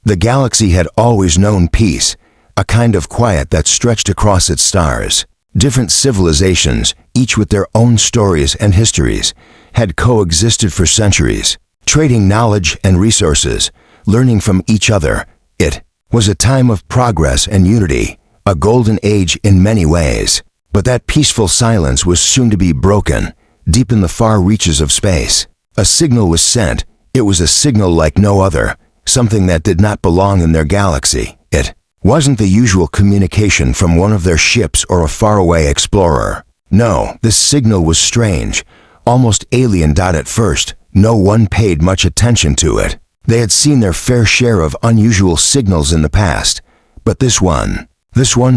The galaxy had always known peace, a kind of quiet that stretched across its stars. Different civilizations, each with their own stories and histories, had coexisted for centuries, trading knowledge and resources, learning from each other. It was a time of progress and unity, a golden age in many ways. But that peaceful silence was soon to be broken, deep in the far reaches of space. A signal was sent. It was a signal like no other, something that did not belong in their galaxy. It wasn't the usual communication from one of their ships or a faraway explorer. No, this signal was strange, almost alien. At first, no one paid much attention to it. They had seen their fair share of unusual signals in the past, but this one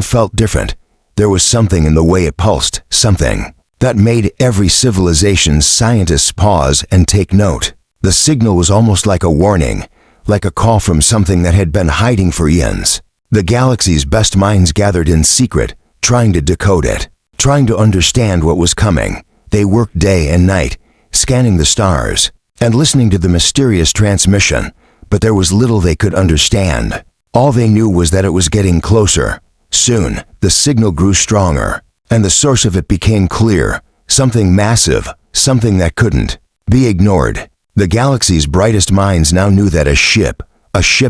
felt different. There was something in the way it pulsed, something that made every civilization's scientists pause and take note. The signal was almost like a warning, like a call from something that had been hiding for eons. The galaxy's best minds gathered in secret, trying to decode it, trying to understand what was coming. They worked day and night, scanning the stars and listening to the mysterious transmission, but there was little they could understand. All they knew was that it was getting closer. Soon, the signal grew stronger, and the source of it became clear, something massive, something that couldn't be ignored. The galaxy's brightest minds now knew that a ship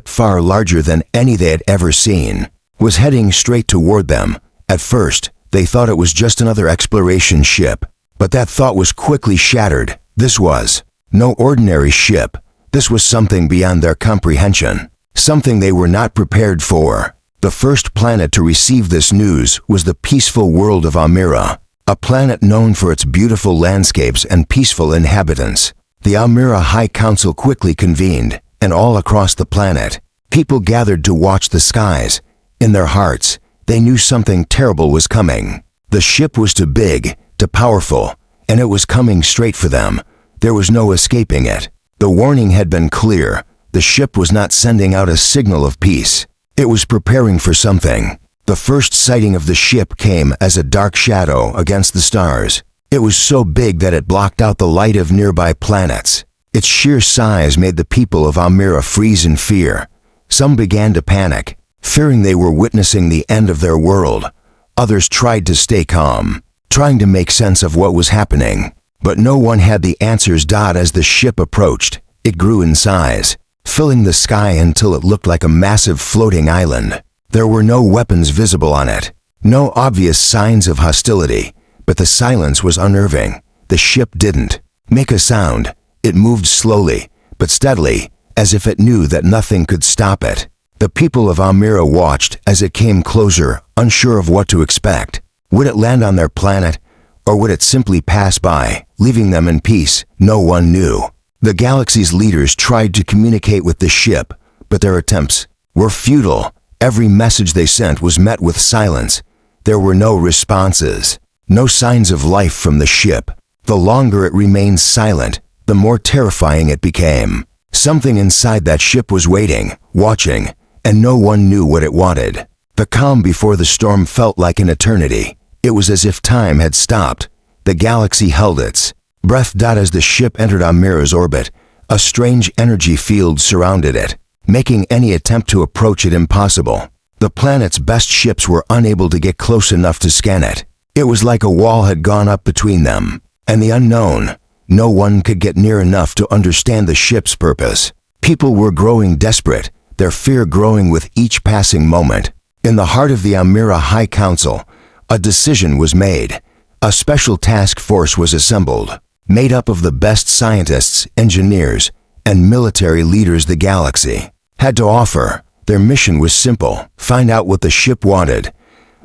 far larger than any they had ever seen, was heading straight toward them. At first, they thought it was just another exploration ship, but that thought was quickly shattered. This was no ordinary ship. This was something beyond their comprehension, something they were not prepared for. The first planet to receive this news was the peaceful world of Almira, a planet known for its beautiful landscapes and peaceful inhabitants. The Almira High Council quickly convened, and all across the planet, people gathered to watch the skies. In their hearts, they knew something terrible was coming. The ship was too big, too powerful, and it was coming straight for them. There was no escaping it. The warning had been clear. The ship was not sending out a signal of peace. It was preparing for something. The first sighting of the ship came as a dark shadow against the stars. It was so big that it blocked out the light of nearby planets. Its sheer size made the people of Almira freeze in fear. Some began to panic, fearing they were witnessing the end of their world. Others tried to stay calm, trying to make sense of what was happening. But no one had the answers. As the ship approached, it grew in size, filling the sky until it looked like a massive floating island. There were no weapons visible on it, no obvious signs of hostility, but the silence was unnerving. The ship didn't make a sound. It moved slowly, but steadily, as if it knew that nothing could stop it. The people of Almira watched as it came closer, unsure of what to expect. Would it land on their planet, or would it simply pass by, leaving them in peace? No one knew. The galaxy's leaders tried to communicate with the ship, but their attempts were futile. Every message they sent was met with silence. There were no responses, no signs of life from the ship. The longer it remained silent, the more terrifying it became. Something inside that ship was waiting, watching, and no one knew what it wanted. The calm before the storm felt like an eternity. It was as if time had stopped. The galaxy held its breath. As the ship entered Almira's orbit, a strange energy field surrounded it, making any attempt to approach it impossible. The planet's best ships were unable to get close enough to scan it. It was like a wall had gone up between them and the unknown. No one could get near enough to understand the ship's purpose. People were growing desperate, their fear growing with each passing moment. In the heart of the Almira High Council, a decision was made. A special task force was assembled, made up of the best scientists, engineers, and military leaders the galaxy had to offer. Their mission was simple: find out what the ship wanted.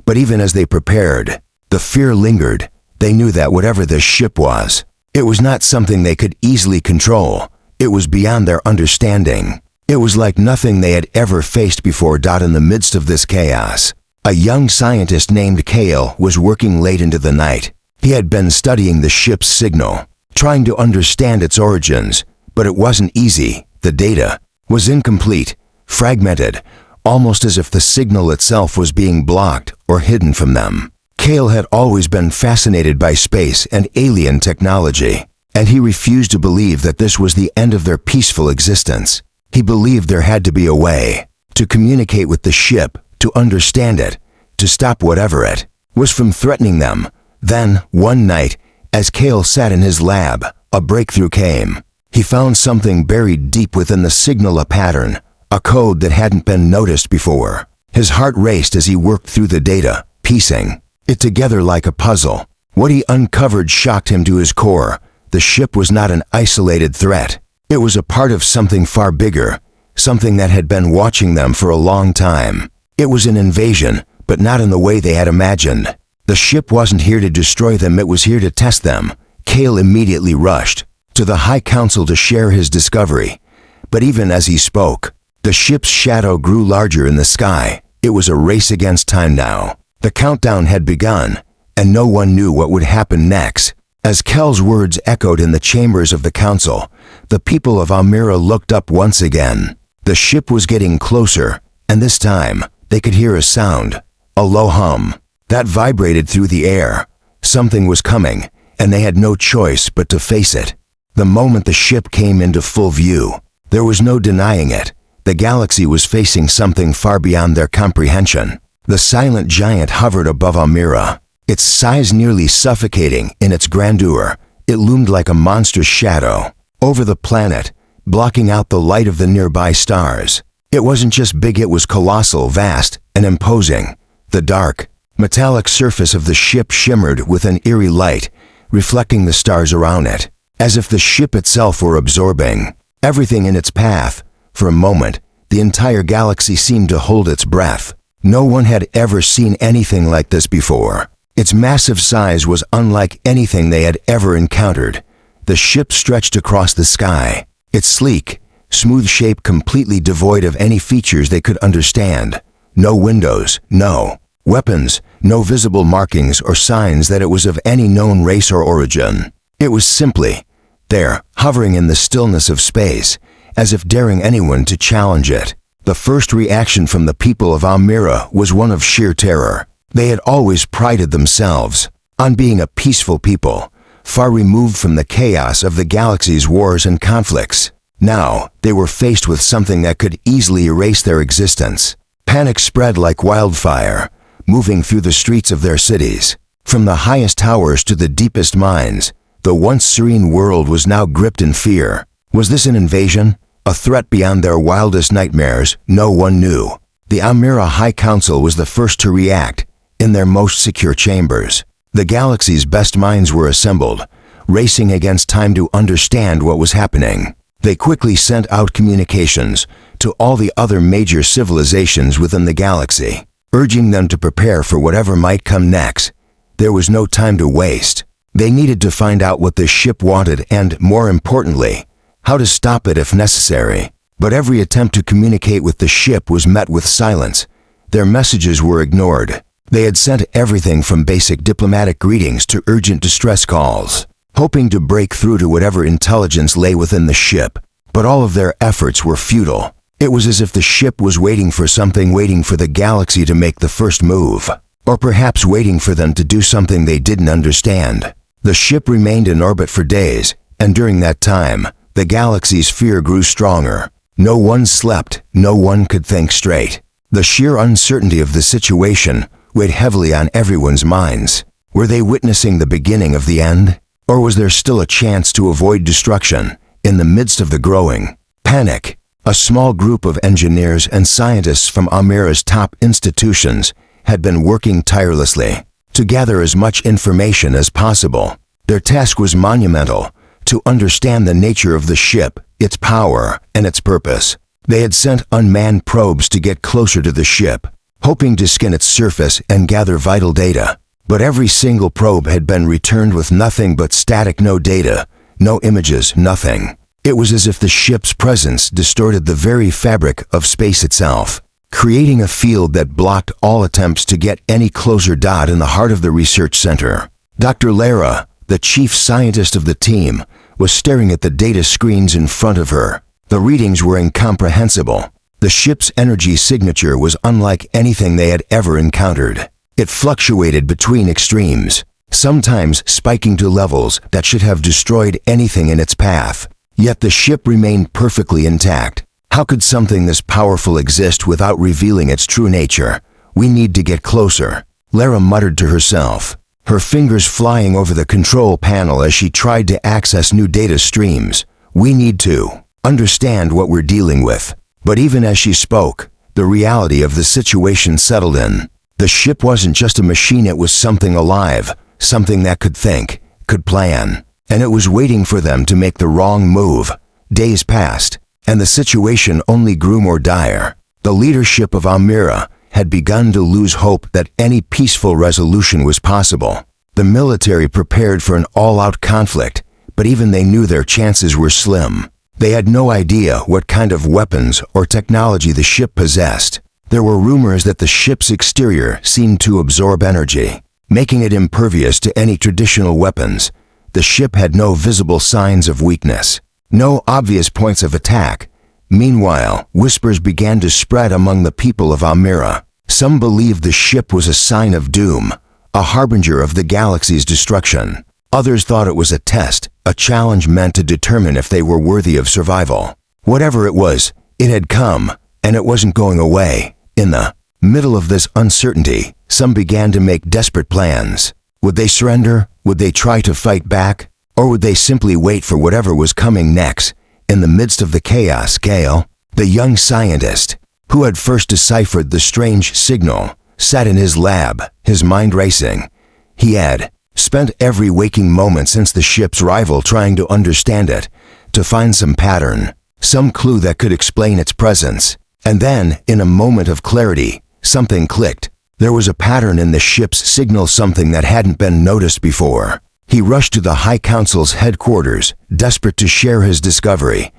But even as they prepared, the fear lingered. They knew that whatever this ship was, it was not something they could easily control. It was beyond their understanding. It was like nothing they had ever faced before. In the midst of this chaos, a young scientist named Kale was working late into the night. He had been studying the ship's signal, trying to understand its origins, but it wasn't easy. The data was incomplete, fragmented, almost as if the signal itself was being blocked or hidden from them. Kale had always been fascinated by space and alien technology, and he refused to believe that this was the end of their peaceful existence. He believed there had to be a way to communicate with the ship, to understand it, to stop whatever it was from threatening them. Then, one night, as Cale sat in his lab, a breakthrough came. He found something buried deep within the signal, a pattern, a code that hadn't been noticed before. His heart raced as he worked through the data, piecing it together like a puzzle. What he uncovered shocked him to his core. The ship was not an isolated threat. It was a part of something far bigger, something that had been watching them for a long time. It was an invasion, but not in the way they had imagined. The ship wasn't here to destroy them, it was here to test them. Cale immediately rushed to the High Council to share his discovery. But even as he spoke, the ship's shadow grew larger in the sky. It was a race against time now. The countdown had begun, and no one knew what would happen next. As Cale's words echoed in the chambers of the council, the people of Almira looked up once again. The ship was getting closer, and this time, they could hear a sound, a low hum, that vibrated through the air. Something was coming, and they had no choice but to face it. The moment the ship came into full view, there was no denying it. The galaxy was facing something far beyond their comprehension. The silent giant hovered above Almira, its size nearly suffocating in its grandeur. It loomed like a monstrous shadow over the planet, blocking out the light of the nearby stars. It wasn't just big, it was colossal, vast, and imposing. The dark, metallic surface of the ship shimmered with an eerie light, reflecting the stars around it, as if the ship itself were absorbing everything in its path. For a moment, the entire galaxy seemed to hold its breath. No one had ever seen anything like this before. Its massive size was unlike anything they had ever encountered. The ship stretched across the sky, its sleek, smooth shape completely devoid of any features they could understand. No windows, no weapons, no visible markings or signs that it was of any known race or origin. It was simply there, hovering in the stillness of space, as if daring anyone to challenge it. The first reaction from the people of Almira was one of sheer terror. They had always prided themselves on being a peaceful people, far removed from the chaos of the galaxy's wars and conflicts. Now, they were faced with something that could easily erase their existence. Panic spread like wildfire, moving through the streets of their cities. From the highest towers to the deepest mines, the once serene world was now gripped in fear. Was this an invasion? A threat beyond their wildest nightmares? No one knew. The Almira High Council was the first to react. In their most secure chambers, the galaxy's best minds were assembled, racing against time to understand what was happening. They quickly sent out communications to all the other major civilizations within the galaxy, urging them to prepare for whatever might come next. There was no time to waste. They needed to find out what the ship wanted and, more importantly, how to stop it if necessary. But every attempt to communicate with the ship was met with silence. Their messages were ignored. They had sent everything from basic diplomatic greetings to urgent distress calls, hoping to break through to whatever intelligence lay within the ship. But all of their efforts were futile. It was as if the ship was waiting for something, waiting for the galaxy to make the first move, or perhaps waiting for them to do something they didn't understand. The ship remained in orbit for days, and during that time, the galaxy's fear grew stronger. No one slept, no one could think straight. The sheer uncertainty of the situation weighed heavily on everyone's minds. Were they witnessing the beginning of the end? Or was there still a chance to avoid destruction? In the midst of the growing panic, a small group of engineers and scientists from Almira's top institutions had been working tirelessly to gather as much information as possible. Their task was monumental: to understand the nature of the ship, its power, and its purpose. They had sent unmanned probes to get closer to the ship, hoping to scan its surface and gather vital data. But every single probe had been returned with nothing but static, no data, no images, nothing. It was as if the ship's presence distorted the very fabric of space itself, creating a field that blocked all attempts to get any closer. In the heart of the research center, Dr. Lara, the chief scientist of the team, was staring at the data screens in front of her. The readings were incomprehensible. The ship's energy signature was unlike anything they had ever encountered. It fluctuated between extremes, sometimes spiking to levels that should have destroyed anything in its path. Yet the ship remained perfectly intact. How could something this powerful exist without revealing its true nature? We need to get closer, Lara muttered to herself, her fingers flying over the control panel as she tried to access new data streams. We need to understand what we're dealing with. But even as she spoke, the reality of the situation settled in. The ship wasn't just a machine, it was something alive, something that could think, could plan, and it was waiting for them to make the wrong move. Days passed, and the situation only grew more dire. The leadership of Almira had begun to lose hope that any peaceful resolution was possible. The military prepared for an all-out conflict, but even they knew their chances were slim. They had no idea what kind of weapons or technology the ship possessed. There were rumors that the ship's exterior seemed to absorb energy, making it impervious to any traditional weapons. The ship had no visible signs of weakness, no obvious points of attack. Meanwhile, whispers began to spread among the people of Almira. Some believed the ship was a sign of doom, a harbinger of the galaxy's destruction. Others thought it was a test, a challenge meant to determine if they were worthy of survival. Whatever it was, it had come, and it wasn't going away. In the middle of this uncertainty, some began to make desperate plans. Would they surrender? Would they try to fight back? Or would they simply wait for whatever was coming next? In the midst of the chaos, Gale, the young scientist, who had first deciphered the strange signal, sat in his lab, his mind racing. He had spent every waking moment since the ship's arrival trying to understand it, to find some pattern, some clue that could explain its presence. And then, in a moment of clarity, something clicked. There was a pattern in the ship's signal, something that hadn't been noticed before. He rushed to the High Council's headquarters, desperate to share his discovery.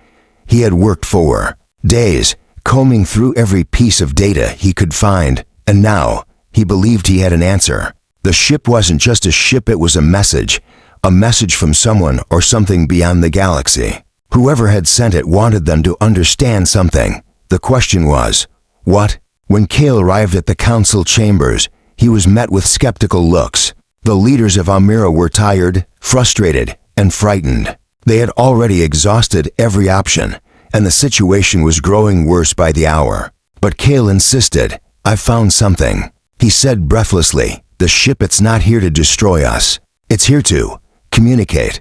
He had worked for days, combing through every piece of data he could find, and now, he believed he had an answer. The ship wasn't just a ship, it was a message from someone or something beyond the galaxy. Whoever had sent it wanted them to understand something. The question was, what? When Kale arrived at the council chambers, he was met with skeptical looks. The leaders of Almira were tired, frustrated, and frightened. They had already exhausted every option, and the situation was growing worse by the hour. But Kale insisted. "I found something," he said breathlessly. "The ship, it's not here to destroy us. It's here to communicate."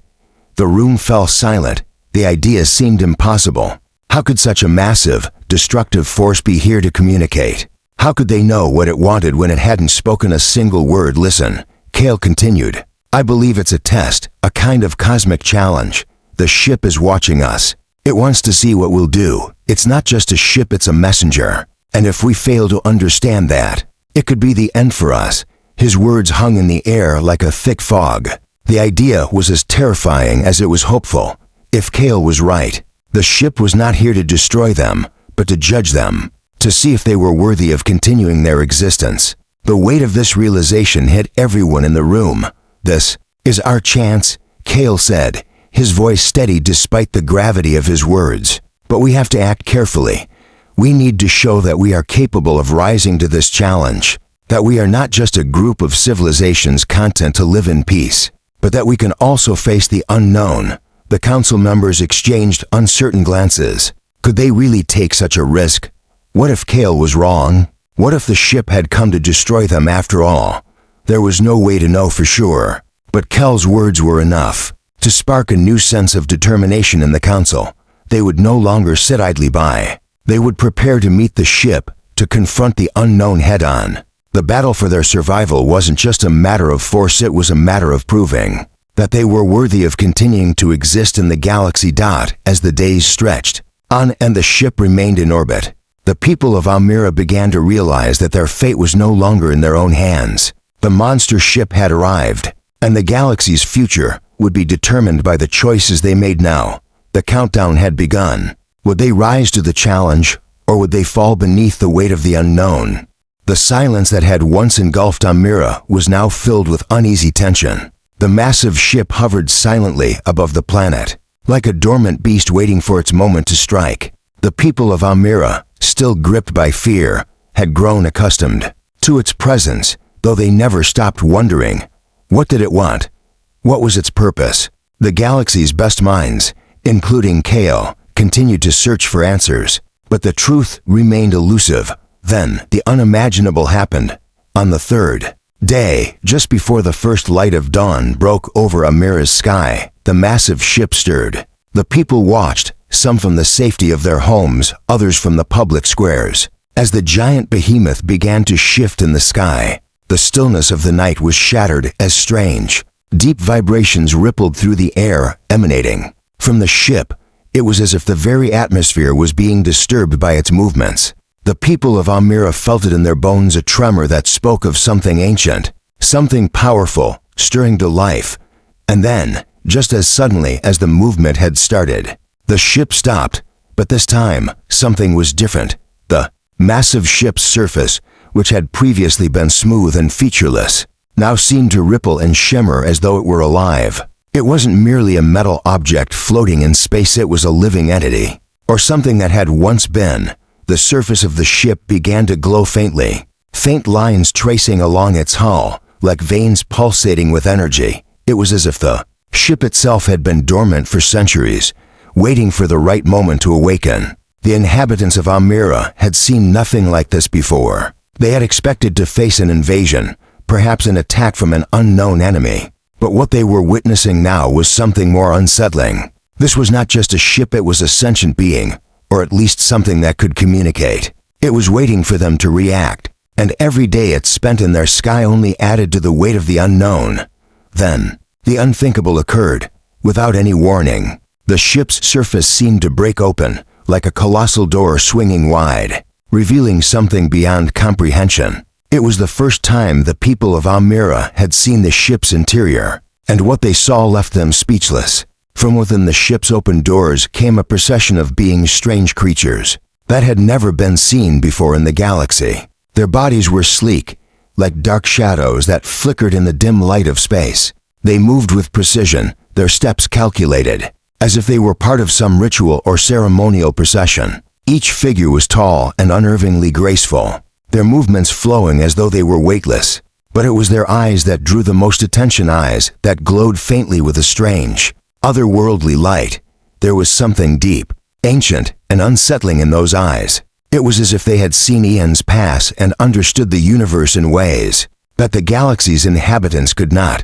The room fell silent. The idea seemed impossible. How could such a massive, destructive force be here to communicate? How could they know what it wanted when it hadn't spoken a single word? "Listen," Kale continued. "I believe it's a test, a kind of cosmic challenge. The ship is watching us. It wants to see what we'll do. It's not just a ship, it's a messenger. And if we fail to understand that, it could be the end for us." His words hung in the air like a thick fog. The idea was as terrifying as it was hopeful. If Kale was right, the ship was not here to destroy them, but to judge them, to see if they were worthy of continuing their existence. The weight of this realization hit everyone in the room. "This is our chance," Kale said, his voice steady despite the gravity of his words. "But we have to act carefully. We need to show that we are capable of rising to this challenge, that we are not just a group of civilizations content to live in peace, but that we can also face the unknown." The council members exchanged uncertain glances. Could they really take such a risk? What if Kale was wrong? What if the ship had come to destroy them after all? There was no way to know for sure, but Kel's words were enough to spark a new sense of determination in the council. They would no longer sit idly by. They would prepare to meet the ship, to confront the unknown head-on. The battle for their survival wasn't just a matter of force, it was a matter of proving that they were worthy of continuing to exist in the galaxy. As the days stretched on and the ship remained in orbit, the people of Almira began to realize that their fate was no longer in their own hands. The monster ship had arrived, and the galaxy's future would be determined by the choices they made now. The countdown had begun. Would they rise to the challenge, or would they fall beneath the weight of the unknown? The silence that had once engulfed Almira was now filled with uneasy tension. The massive ship hovered silently above the planet, like a dormant beast waiting for its moment to strike. The people of Almira, still gripped by fear, had grown accustomed to its presence, though they never stopped wondering. What did it want? What was its purpose? The galaxy's best minds, including Kale, continued to search for answers, But the truth remained elusive. Then, the unimaginable happened. On the third day, just before the first light of dawn broke over Amira's sky, the massive ship stirred. The people watched, some from the safety of their homes, others from the public squares. As the giant behemoth began to shift in the sky, the stillness of the night was shattered as strange. Deep vibrations rippled through the air, emanating from the ship. It was as if the very atmosphere was being disturbed by its movements. The people of Amira felt it in their bones, a tremor that spoke of something ancient, something powerful, stirring to life. And then, just as suddenly as the movement had started, the ship stopped, but this time, something was different. The massive ship's surface, which had previously been smooth and featureless, now seemed to ripple and shimmer as though it were alive. It wasn't merely a metal object floating in space, it was a living entity, or something that had once been. The surface of the ship began to glow faintly, faint lines tracing along its hull, like veins pulsating with energy. It was as if the ship itself had been dormant for centuries, waiting for the right moment to awaken. The inhabitants of Amira had seen nothing like this before. They had expected to face an invasion, perhaps an attack from an unknown enemy. But what they were witnessing now was something more unsettling. This was not just a ship, it was a sentient being, or at least something that could communicate. It was waiting for them to react, and every day it spent in their sky only added to the weight of the unknown. Then, the unthinkable occurred. Without any warning, the ship's surface seemed to break open, like a colossal door swinging wide, revealing something beyond comprehension. It was the first time the people of Amira had seen the ship's interior, and what they saw left them speechless. From within the ship's open doors came a procession of beings, strange creatures that had never been seen before in the galaxy. Their bodies were sleek, like dark shadows that flickered in the dim light of space. They moved with precision, their steps calculated, as if they were part of some ritual or ceremonial procession. Each figure was tall and unnervingly graceful, their movements flowing as though they were weightless. But it was their eyes that drew the most attention, eyes that glowed faintly with a strange, otherworldly light. There was something deep, ancient, and unsettling in those eyes. It was as if they had seen eons pass and understood the universe in ways that the galaxy's inhabitants could not.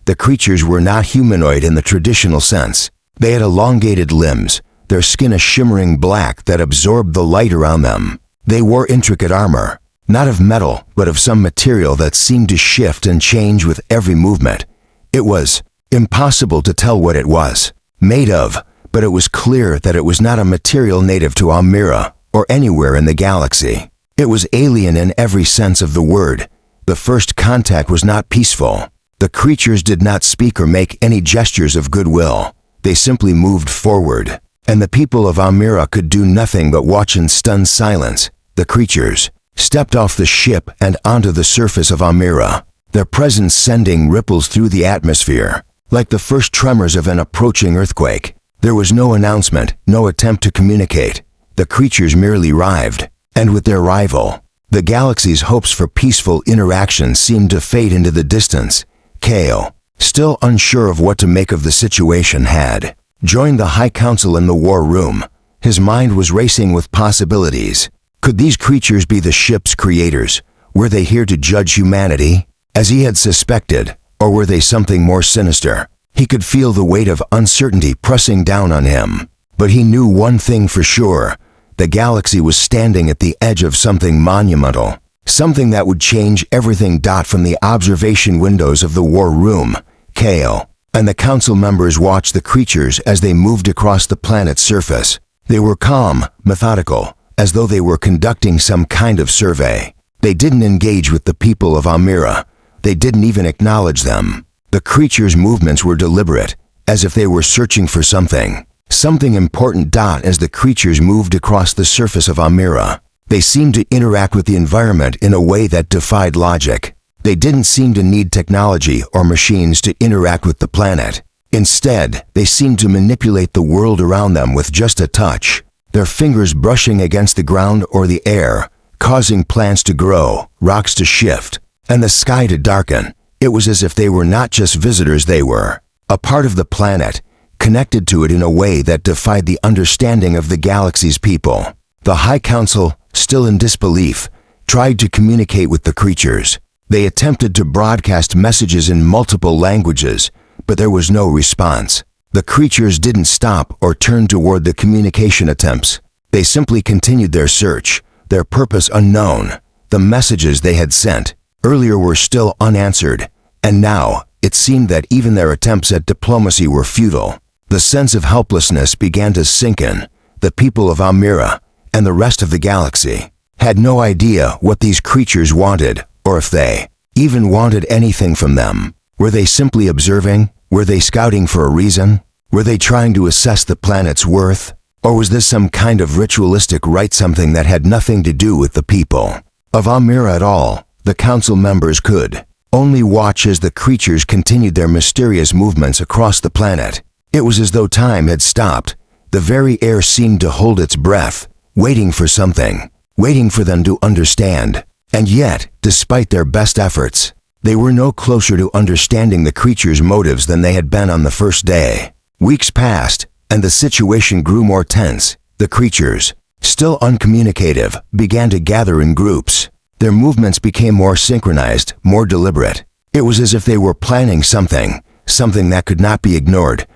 The creatures were not humanoid in the traditional sense. They had elongated limbs, their skin a shimmering black that absorbed the light around them. They wore intricate armor, not of metal, but of some material that seemed to shift and change with every movement. It was impossible to tell what it was made of, but it was clear that it was not a material native to Amira or anywhere in the galaxy. It was alien in every sense of the word. The first contact was not peaceful. The creatures did not speak or make any gestures of goodwill. They simply moved forward, and the people of Amira could do nothing but watch in stunned silence. The creatures stepped off the ship and onto the surface of Amira, their presence sending ripples through the atmosphere, like the first tremors of an approaching earthquake. There was no announcement, no attempt to communicate. The creatures merely arrived, and with their arrival, the galaxy's hopes for peaceful interaction seemed to fade into the distance. Kale, still unsure of what to make of the situation, had joined the High Council in the war room. His mind was racing with possibilities. Could these creatures be the ship's creators? Were they here to judge humanity, as he had suspected, or were they something more sinister? He could feel the weight of uncertainty pressing down on him. But he knew one thing for sure. The galaxy was standing at the edge of something monumental, something that would change everything. From the observation windows of the war room, Kale and the council members watched the creatures as they moved across the planet's surface. They were calm, methodical, as though they were conducting some kind of survey. They didn't engage with the people of Amira. They didn't even acknowledge them. The creatures' movements were deliberate, as if they were searching for something important. As the creatures moved across the surface of Amira, they seemed to interact with the environment in a way that defied logic. They didn't seem to need technology or machines to interact with the planet. Instead, they seemed to manipulate the world around them with just a touch, their fingers brushing against the ground or the air, causing plants to grow, rocks to shift, and the sky to darken. It was as if they were not just visitors, they were a part of the planet, connected to it in a way that defied the understanding of the galaxy's people. The High Council, still in disbelief, tried to communicate with the creatures. They attempted to broadcast messages in multiple languages, but there was no response. The creatures didn't stop or turn toward the communication attempts. They simply continued their search, their purpose unknown. The messages they had sent earlier were still unanswered, and now it seemed that even their attempts at diplomacy were futile. The sense of helplessness began to sink in. The people of Almira and the rest of the galaxy had no idea what these creatures wanted, or if they even wanted anything from them. Were they simply observing? Were they scouting for a reason? Were they trying to assess the planet's worth? Or was this some kind of ritualistic rite, something that had nothing to do with the people of Almira at all? The council members could only watch as the creatures continued their mysterious movements across the planet. It was as though time had stopped. The very air seemed to hold its breath, waiting for something, waiting for them to understand. And yet, despite their best efforts, they were no closer to understanding the creatures' motives than they had been on the first day. Weeks passed, and the situation grew more tense. The creatures, still uncommunicative, began to gather in groups. Their movements became more synchronized, more deliberate. It was as if they were planning something that could not be ignored.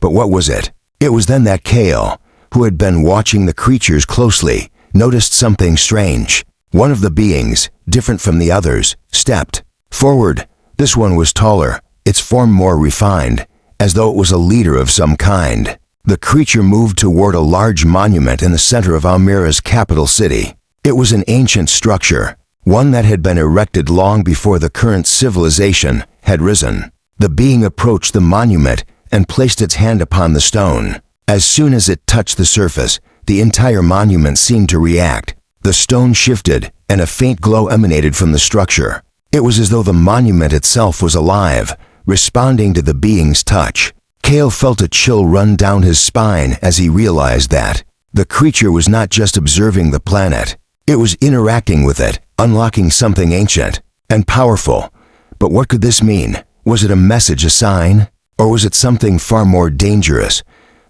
But what was it? It was then that Kale, who had been watching the creatures closely, noticed something strange. One of the beings, different from the others, stepped forward. This one was taller, its form more refined, as though it was a leader of some kind. The creature moved toward a large monument in the center of Almira's capital city. It was an ancient structure, one that had been erected long before the current civilization had risen. The being approached the monument and placed its hand upon the stone. As soon as it touched the surface, the entire monument seemed to react. The stone shifted, and a faint glow emanated from the structure. It was as though the monument itself was alive, responding to the being's touch. Kale felt a chill run down his spine as he realized that the creature was not just observing the planet. It was interacting with it, unlocking something ancient and powerful. But what could this mean? Was it a message, a sign? Or was it something far more dangerous?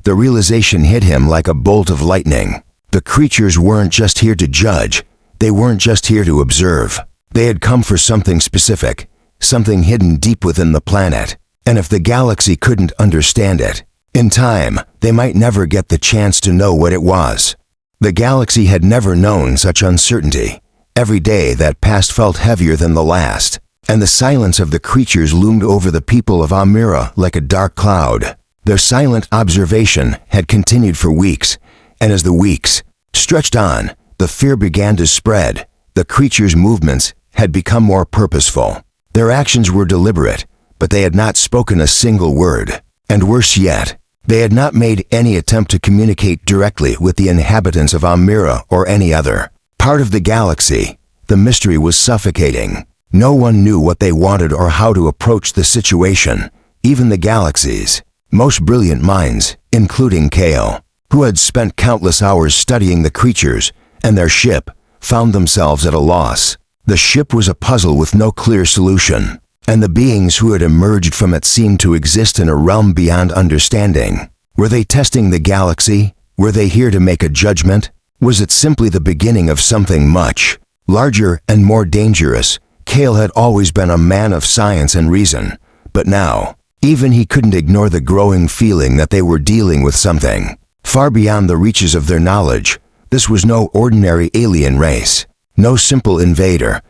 The realization hit him like a bolt of lightning. The creatures weren't just here to judge. They weren't just here to observe. They had come for something specific, something hidden deep within the planet. And if the galaxy couldn't understand it, in time, they might never get the chance to know what it was. The galaxy had never known such uncertainty. Every day that passed felt heavier than the last, and the silence of the creatures loomed over the people of Almira like a dark cloud. Their silent observation had continued for weeks, and as the weeks stretched on, the fear began to spread. The creatures' movements had become more purposeful. Their actions were deliberate, but they had not spoken a single word. And worse yet, they had not made any attempt to communicate directly with the inhabitants of Almira or any other part of the galaxy. The mystery was suffocating. No one knew what they wanted or how to approach the situation. Even the galaxy's most brilliant minds, including Kale, who had spent countless hours studying the creatures and their ship, found themselves at a loss. The ship was a puzzle with no clear solution, and the beings who had emerged from it seemed to exist in a realm beyond understanding. Were they testing the galaxy? Were they here to make a judgment? Was it simply the beginning of something much larger and more dangerous? Kale had always been a man of science and reason, but now, even he couldn't ignore the growing feeling that they were dealing with something far beyond the reaches of their knowledge. This was no ordinary alien race, no simple invader.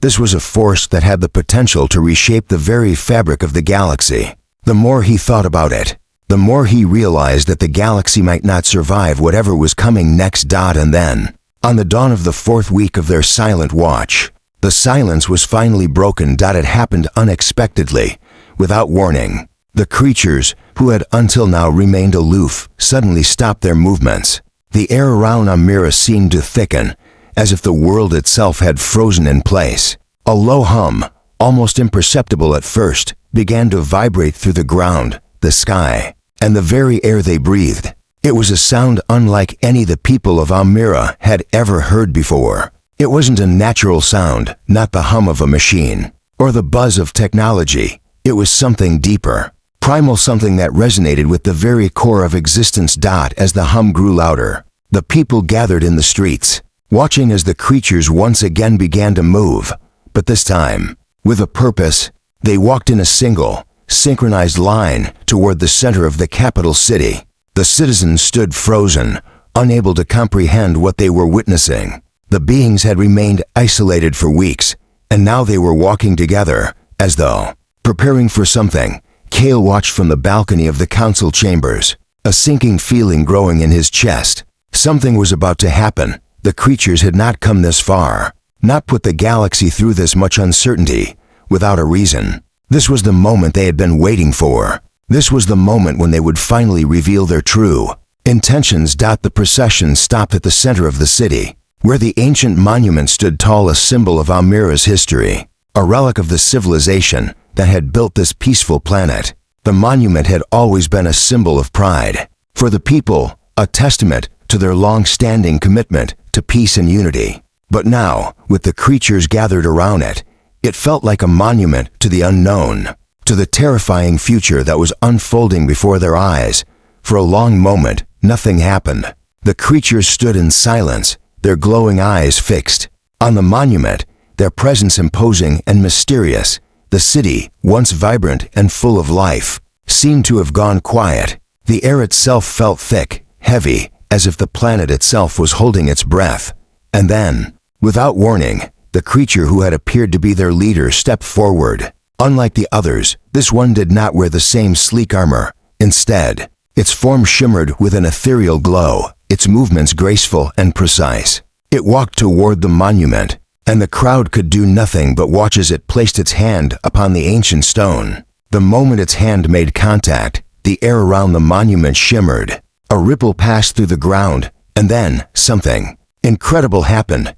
This was a force that had the potential to reshape the very fabric of the galaxy. The more he thought about it, the more he realized that the galaxy might not survive whatever was coming next. And then, on the dawn of the 4th week of their silent watch, the silence was finally broken. It happened unexpectedly, without warning. The creatures, who had until now remained aloof, suddenly stopped their movements. The air around Almira seemed to thicken, as if the world itself had frozen in place. A low hum, almost imperceptible at first, began to vibrate through the ground, the sky, and the very air they breathed. It was a sound unlike any the people of Almira had ever heard before. It wasn't a natural sound, not the hum of a machine, or the buzz of technology. It was something deeper, primal, something that resonated with the very core of existence. As the hum grew louder, The people gathered in the streets, watching as the creatures once again began to move, but this time, with a purpose. They walked in a single, synchronized line toward the center of the capital city. The citizens stood frozen, unable to comprehend what they were witnessing. The beings had remained isolated for weeks, and now they were walking together, as though preparing for something. Kale watched from the balcony of the council chambers, a sinking feeling growing in his chest. Something was about to happen. The creatures had not come this far, not put the galaxy through this much uncertainty, without a reason. This was the moment they had been waiting for. This was the moment when they would finally reveal their true intentions. The procession stopped at the center of the city, where the ancient monument stood tall, a symbol of Almira's history, a relic of the civilization that had built this peaceful planet. The monument had always been a symbol of pride for the people, a testament to their long-standing commitment to peace and unity. But now, with the creatures gathered around it, it felt like a monument to the unknown, to the terrifying future that was unfolding before their eyes. For a long moment, nothing happened. The creatures stood in silence, their glowing eyes fixed on the monument, their presence imposing and mysterious. The city, once vibrant and full of life, seemed to have gone quiet. The air itself felt thick, heavy, as if the planet itself was holding its breath. And then, without warning, the creature who had appeared to be their leader stepped forward. Unlike the others, this one did not wear the same sleek armor. Instead, its form shimmered with an ethereal glow, its movements graceful and precise. It walked toward the monument, and the crowd could do nothing but watch as it placed its hand upon the ancient stone. The moment its hand made contact, the air around the monument shimmered. A ripple passed through the ground, and then something incredible happened.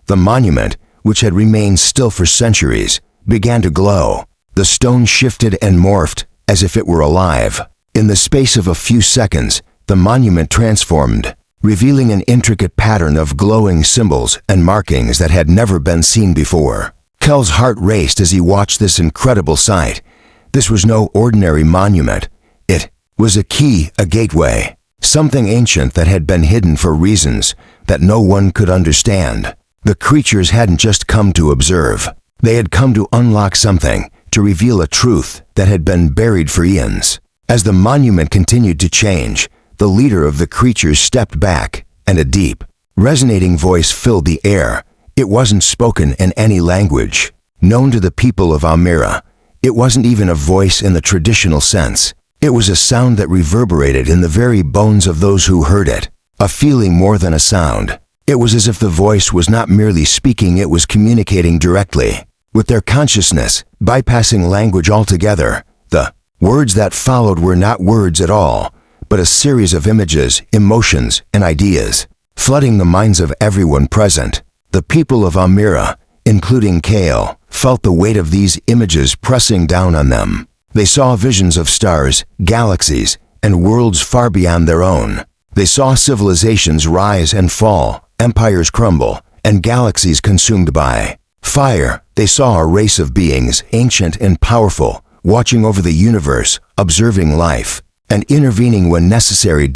The monument, which had remained still for centuries, began to glow. The stone shifted and morphed, as if it were alive. In the space of a few seconds, the monument transformed, revealing an intricate pattern of glowing symbols and markings that had never been seen before. Kel's heart raced as he watched this incredible sight. This was no ordinary monument. It was a key, a gateway, something ancient that had been hidden for reasons that no one could understand. The creatures hadn't just come to observe. They had come to unlock something, to reveal a truth that had been buried for eons. As the monument continued to change, the leader of the creatures stepped back, and a deep, resonating voice filled the air. It wasn't spoken in any language known to the people of Almira. It wasn't even a voice in the traditional sense. It was a sound that reverberated in the very bones of those who heard it, a feeling more than a sound. It was as if the voice was not merely speaking, it was communicating directly with their consciousness, bypassing language altogether. The words that followed were not words at all, but a series of images, emotions, and ideas, flooding the minds of everyone present. The people of Almira, including Kale, felt the weight of these images pressing down on them. They saw visions of stars, galaxies, and worlds far beyond their own. They saw civilizations rise and fall, empires crumble, and galaxies consumed by fire. They saw a race of beings, ancient and powerful, watching over the universe, observing life, and intervening when necessary.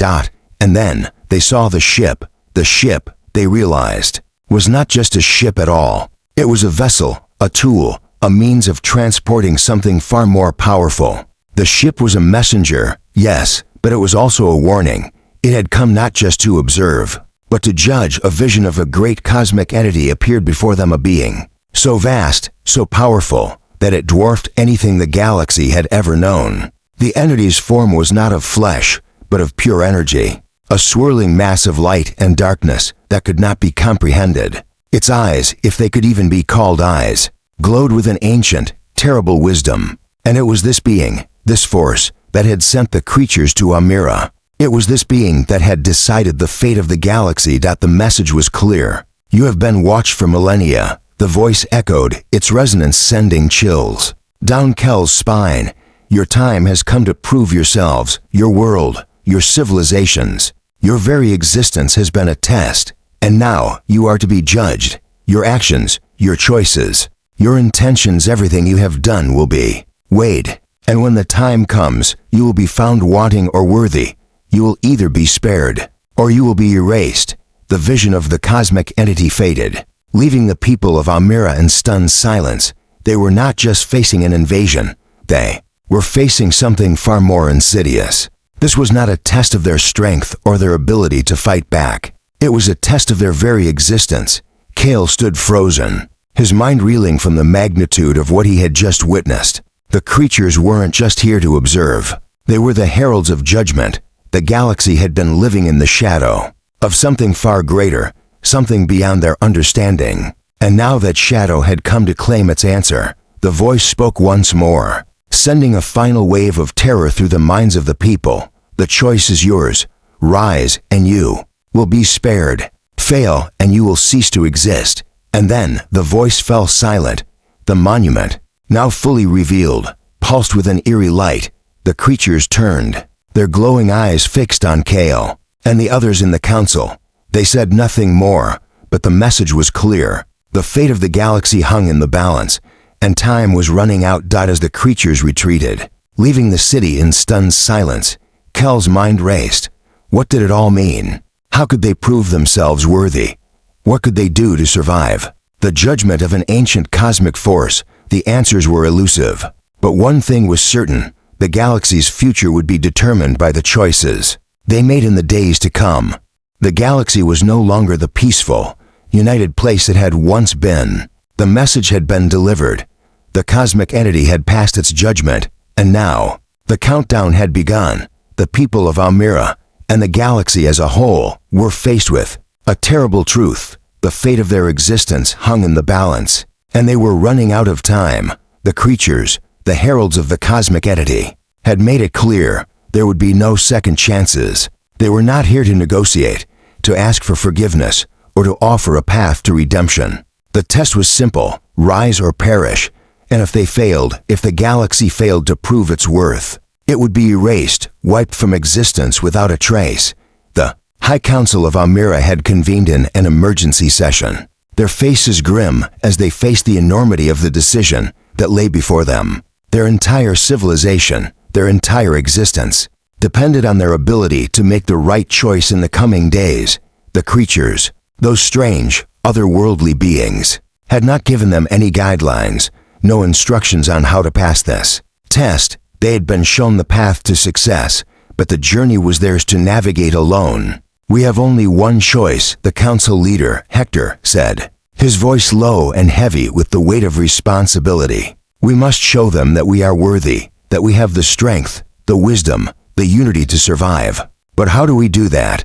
And then, they saw the ship. The ship, they realized, was not just a ship at all. It was a vessel, a tool, a means of transporting something far more powerful. The ship was a messenger, yes, but it was also a warning. It had come not just to observe, but to judge. A vision of a great cosmic entity appeared before them, a being so vast, so powerful, that it dwarfed anything the galaxy had ever known. The entity's form was not of flesh, but of pure energy, a swirling mass of light and darkness that could not be comprehended. Its eyes, if they could even be called eyes, glowed with an ancient, terrible wisdom. And it was this being, this force, that had sent the creatures to Almira. It was this being that had decided the fate of the galaxy. The message was clear. You have been watched for millennia. The voice echoed, its resonance sending chills down Kel's spine. Your time has come to prove yourselves, your world, your civilizations. Your very existence has been a test, and now you are to be judged. Your actions, your choices, your intentions, everything you have done will be weighed. And when the time comes, you will be found wanting or worthy. You will either be spared or you will be erased. The vision of the cosmic entity faded, leaving the people of Almira in stunned silence. They were not just facing an invasion. They were facing something far more insidious. This was not a test of their strength or their ability to fight back. It was a test of their very existence. Kale stood frozen, his mind reeling from the magnitude of what he had just witnessed. The creatures weren't just here to observe. They were the heralds of judgment. The galaxy had been living in the shadow of something far greater, something beyond their understanding. And now that shadow had come to claim its answer. The voice spoke once more, sending a final wave of terror through the minds of the people. The choice is yours. Rise, and you will be spared. Fail, and you will cease to exist. And then the voice fell silent. The monument, now fully revealed, pulsed with an eerie light. The creatures turned, their glowing eyes fixed on Kale and the others in the council. They said nothing more, but the message was clear. The fate of the galaxy hung in the balance, and time was running out. As the creatures retreated, leaving the city in stunned silence, Kel's mind raced. What did it all mean? How could they prove themselves worthy? What could they do to survive? The judgment of an ancient cosmic force. The answers were elusive. But one thing was certain. The galaxy's future would be determined by the choices they made in the days to come. The galaxy was no longer the peaceful, united place it had once been. The message had been delivered. The cosmic entity had passed its judgment, and now, the countdown had begun. The people of Almira, and the galaxy as a whole, were faced with a terrible truth. The fate of their existence hung in the balance, and they were running out of time. The creatures, the heralds of the cosmic entity, had made it clear there would be no second chances. They were not here to negotiate, to ask for forgiveness, or to offer a path to redemption. The test was simple: rise or perish. And if they failed, if the galaxy failed to prove its worth, it would be erased, wiped from existence without a trace. The High Council of Almira had convened in an emergency session, their faces grim as they faced the enormity of the decision that lay before them. Their entire civilization, their entire existence, depended on their ability to make the right choice in the coming days. The creatures, those strange, otherworldly beings, had not given them any guidelines, no instructions on how to pass this test. They had been shown the path to success, but the journey was theirs to navigate alone. We have only one choice, the council leader, Hector, said, his voice low and heavy with the weight of responsibility. We must show them that we are worthy, that we have the strength, the wisdom, the unity to survive. But how do we do that?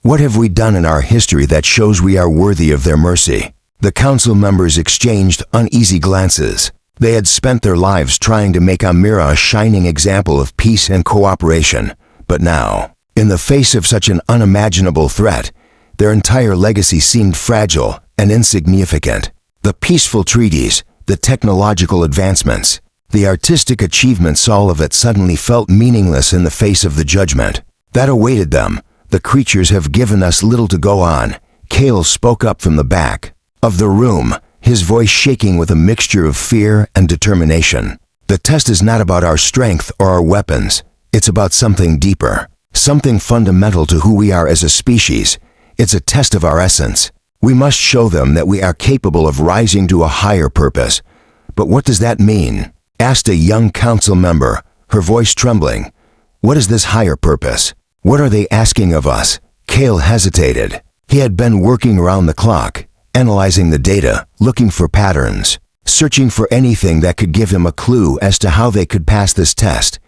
What have we done in our history that shows we are worthy of their mercy? The council members exchanged uneasy glances. They had spent their lives trying to make Almira a shining example of peace and cooperation. But now, in the face of such an unimaginable threat, their entire legacy seemed fragile and insignificant. The peaceful treaties, the technological advancements, the artistic achievements, all of it suddenly felt meaningless in the face of the judgment that awaited them. The creatures have given us little to go on. Kale spoke up from the back of the room, his voice shaking with a mixture of fear and determination. The test is not about our strength or our weapons. It's about something deeper, something fundamental to who we are as a species. It's a test of our essence. We must show them that we are capable of rising to a higher purpose. But what does that mean? Asked a young council member, her voice trembling. What is this higher purpose? What are they asking of us? Kale hesitated. He had been working around the clock, analyzing the data, looking for patterns, searching for anything that could give him a clue as to how they could pass this test.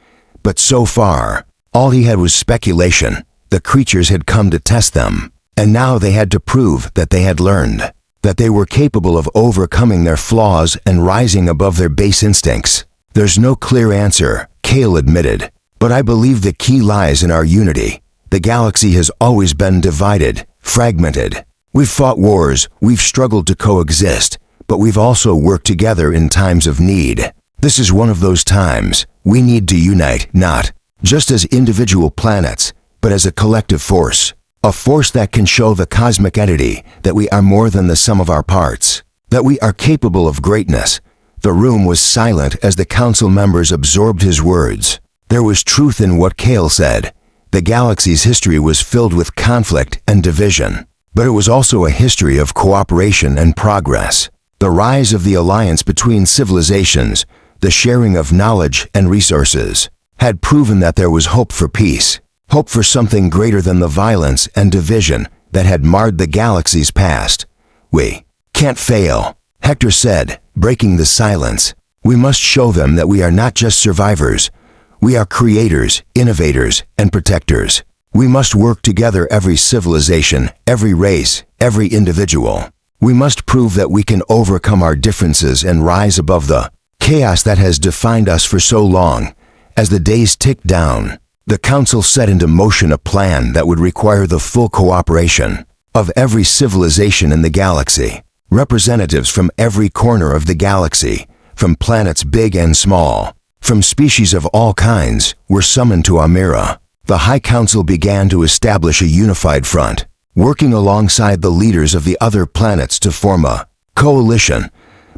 But so far, all he had was speculation. The creatures had come to test them, and now they had to prove that they had learned, that they were capable of overcoming their flaws and rising above their base instincts. There's no clear answer, Kale admitted, but I believe the key lies in our unity. The galaxy has always been divided, fragmented. We've fought wars, we've struggled to coexist, but we've also worked together in times of need. This is one of those times. We need to unite, not just as individual planets, but as a collective force. A force that can show the cosmic entity that we are more than the sum of our parts, that we are capable of greatness. The room was silent as the council members absorbed his words. There was truth in what Kale said. The galaxy's history was filled with conflict and division, but it was also a history of cooperation and progress. The rise of the alliance between civilizations, the sharing of knowledge and resources, had proven that there was hope for peace, hope for something greater than the violence and division that had marred the galaxy's past. "We can't fail," Hector said, breaking the silence. "We must show them that we are not just survivors. We are creators, innovators, and protectors. We must work together, every civilization, every race, every individual. We must prove that we can overcome our differences and rise above the chaos that has defined us for so long." As the days ticked down, the Council set into motion a plan that would require the full cooperation of every civilization in the galaxy. Representatives from every corner of the galaxy, from planets big and small, from species of all kinds, were summoned to Amira. The High Council began to establish a unified front, working alongside the leaders of the other planets to form a coalition.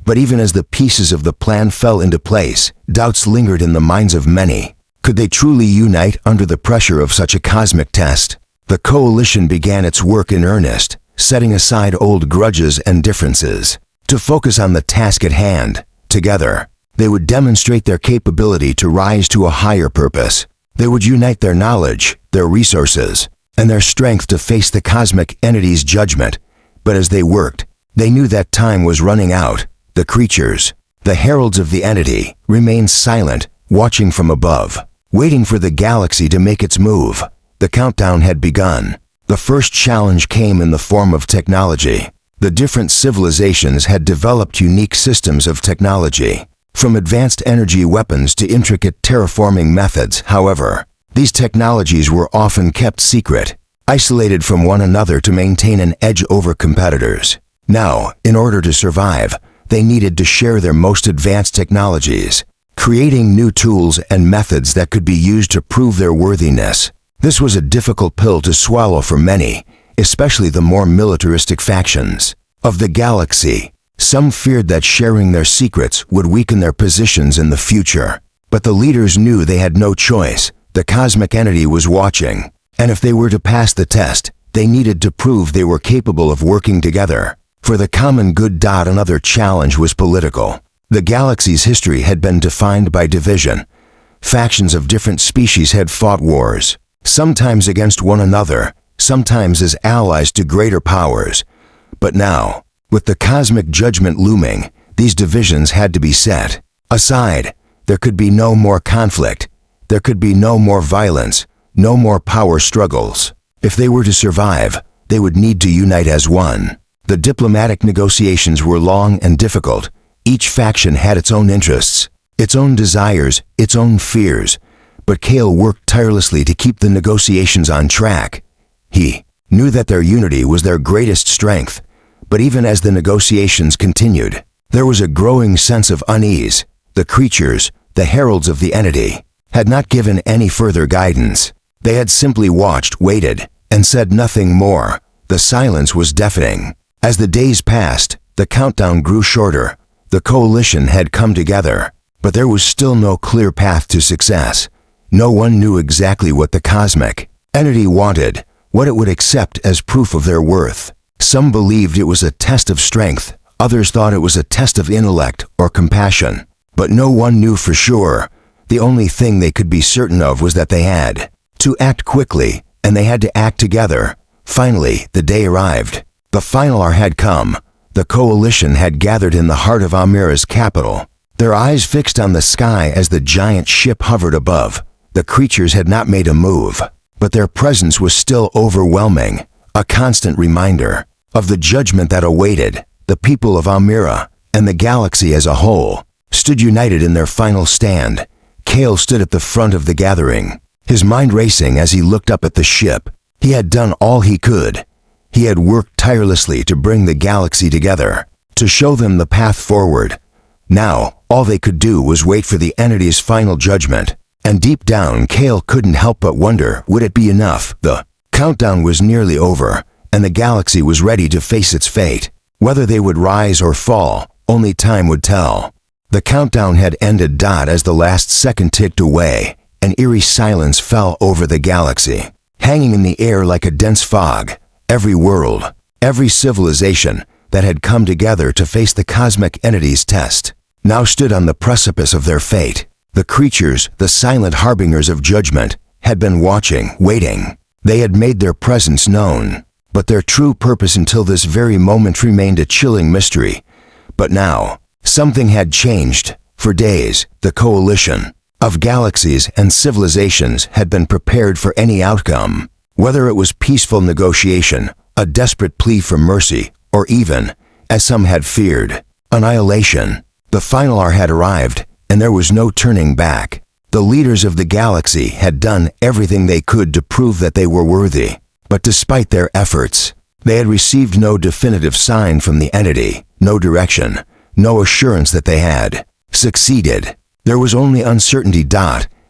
But even as the pieces of the plan fell into place, doubts lingered in the minds of many. Could they truly unite under the pressure of such a cosmic test? The coalition began its work in earnest, setting aside old grudges and differences to focus on the task at hand. Together, they would demonstrate their capability to rise to a higher purpose. They would unite their knowledge, their resources, and their strength to face the cosmic entity's judgment. But as they worked, they knew that time was running out. The creatures, the heralds of the entity, remained silent, watching from above, waiting for the galaxy to make its move. The countdown had begun. The first challenge came in the form of technology. The different civilizations had developed unique systems of technology, from advanced energy weapons to intricate terraforming methods. However, these technologies were often kept secret, isolated from one another to maintain an edge over competitors. Now, in order to survive, they needed to share their most advanced technologies, creating new tools and methods that could be used to prove their worthiness. This was a difficult pill to swallow for many, especially the more militaristic factions of the galaxy. Some feared that sharing their secrets would weaken their positions in the future. But the leaders knew they had no choice. The cosmic entity was watching, and if they were to pass the test, they needed to prove they were capable of working together for the common good. Another challenge was political. The galaxy's history had been defined by division. Factions of different species had fought wars, sometimes against one another, sometimes as allies to greater powers. But now, with the cosmic judgment looming, these divisions had to be set aside. There could be no more conflict. There could be no more violence, no more power struggles. If they were to survive, they would need to unite as one. The diplomatic negotiations were long and difficult. Each faction had its own interests, its own desires, its own fears. But Kale worked tirelessly to keep the negotiations on track. He knew that their unity was their greatest strength. But even as the negotiations continued, there was a growing sense of unease. The creatures, the heralds of the entity, had not given any further guidance. They had simply watched, waited, and said nothing more. The silence was deafening. As the days passed, the countdown grew shorter. The coalition had come together, but there was still no clear path to success. No one knew exactly what the cosmic entity wanted, what it would accept as proof of their worth. Some believed it was a test of strength, others thought it was a test of intellect or compassion. But no one knew for sure. The only thing they could be certain of was that they had to act quickly, and they had to act together. Finally, the day arrived. The final hour had come. The coalition had gathered in the heart of Amira's capital, their eyes fixed on the sky as the giant ship hovered above. The creatures had not made a move, but their presence was still overwhelming, a constant reminder of the judgment that awaited. The people of Amira, and the galaxy as a whole, stood united in their final stand. Kale stood at the front of the gathering, his mind racing as he looked up at the ship. He had done all he could. He had worked tirelessly to bring the galaxy together, to show them the path forward. Now, all they could do was wait for the entity's final judgment. And deep down, Kale couldn't help but wonder, would it be enough? The countdown was nearly over, and the galaxy was ready to face its fate. Whether they would rise or fall, only time would tell. The countdown had ended. As the last second ticked away, An eerie silence fell over the galaxy. Hanging in the air like a dense fog, every world, every civilization that had come together to face the cosmic entity's test, now stood on the precipice of their fate. The creatures, the silent harbingers of judgment, had been watching, waiting. They had made their presence known, but their true purpose until this very moment remained a chilling mystery. But now, something had changed. For days, the coalition of galaxies and civilizations had been prepared for any outcome, whether it was peaceful negotiation, a desperate plea for mercy, or even, as some had feared, annihilation. The final hour had arrived, and there was no turning back. The leaders of the galaxy had done everything they could to prove that they were worthy, but despite their efforts, they had received no definitive sign from the entity, no direction, no assurance that they had succeeded. There was only uncertainty.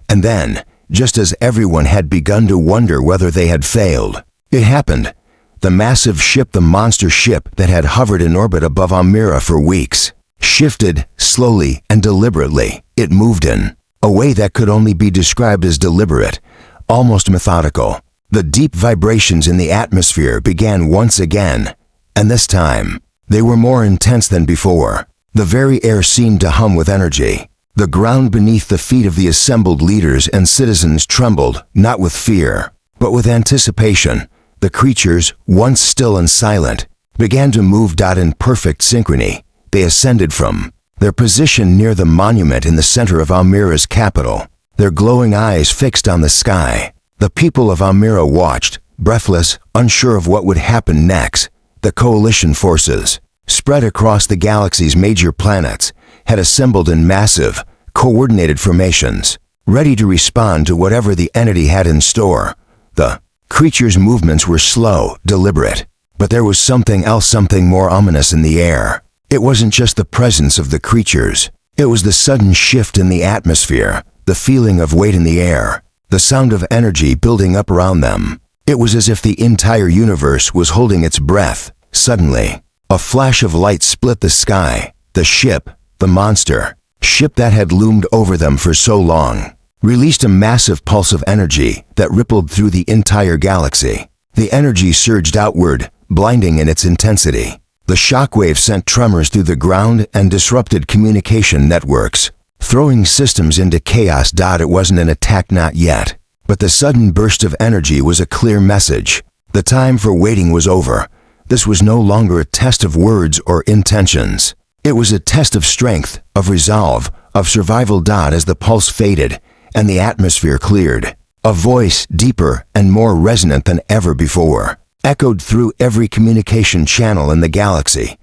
And then, just as everyone had begun to wonder whether they had failed, it happened. The massive ship, the monster ship that had hovered in orbit above Almira for weeks, shifted slowly and deliberately. It moved in a way that could only be described as deliberate, almost methodical. The deep vibrations in the atmosphere began once again, and this time, they were more intense than before. The very air seemed to hum with energy. The ground beneath the feet of the assembled leaders and citizens trembled, not with fear, but with anticipation. The creatures, once still and silent, began to move. In perfect synchrony, they ascended from their position near the monument in the center of Almira's capital, their glowing eyes fixed on the sky. The people of Almira watched, breathless, unsure of what would happen next. The coalition forces, spread across the galaxy's major planets, had assembled in massive, coordinated formations, ready to respond to whatever the entity had in store. The creatures' movements were slow, deliberate, but there was something else, something more ominous in the air. It wasn't just the presence of the creatures. It was the sudden shift in the atmosphere, the feeling of weight in the air, the sound of energy building up around them. It was as if the entire universe was holding its breath. Suddenly, a flash of light split the sky. The ship, the monster ship that had loomed over them for so long, released a massive pulse of energy that rippled through the entire galaxy. The energy surged outward, blinding in its intensity. The shockwave sent tremors through the ground and disrupted communication networks, throwing systems into chaos. It wasn't an attack, not yet, but the sudden burst of energy was a clear message. The time for waiting was over. This was no longer a test of words or intentions. It was a test of strength, of resolve, of survival. As the pulse faded and the atmosphere cleared, a voice, deeper and more resonant than ever before, echoed through every communication channel in the galaxy.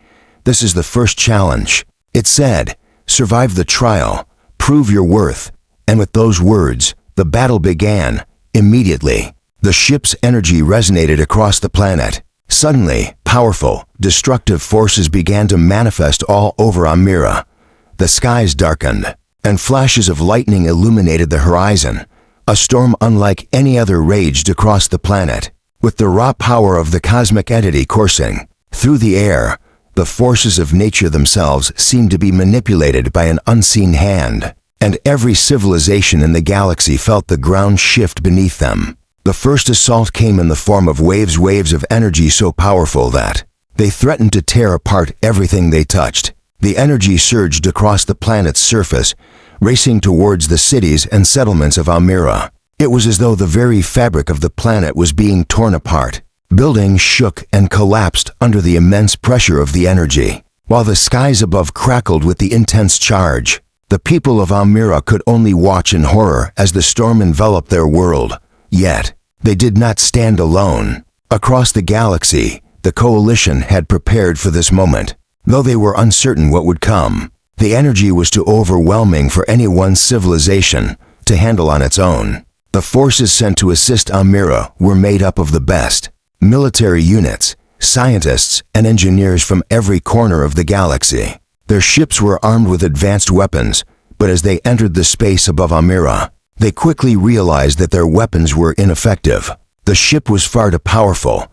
"This is the first challenge," it said. "Survive the trial, prove your worth." And with those words, the battle began. Immediately, the ship's energy resonated across the planet. Suddenly, powerful, destructive forces began to manifest all over Almira. The skies darkened, and flashes of lightning illuminated the horizon. A storm unlike any other raged across the planet. With the raw power of the cosmic entity coursing through the air, the forces of nature themselves seemed to be manipulated by an unseen hand, and every civilization in the galaxy felt the ground shift beneath them. The first assault came in the form of waves of energy so powerful that they threatened to tear apart everything they touched. The energy surged across the planet's surface, racing towards the cities and settlements of Almira. It was as though the very fabric of the planet was being torn apart. Buildings shook and collapsed under the immense pressure of the energy, while the skies above crackled with the intense charge. The people of Almira could only watch in horror as the storm enveloped their world. Yet, they did not stand alone. Across the galaxy, the coalition had prepared for this moment. Though they were uncertain what would come, the energy was too overwhelming for any one civilization to handle on its own. The forces sent to assist Almira were made up of the best military units, scientists, and engineers from every corner of the galaxy. Their ships were armed with advanced weapons, but as they entered the space above Almira, they quickly realized that their weapons were ineffective. The ship was far too powerful.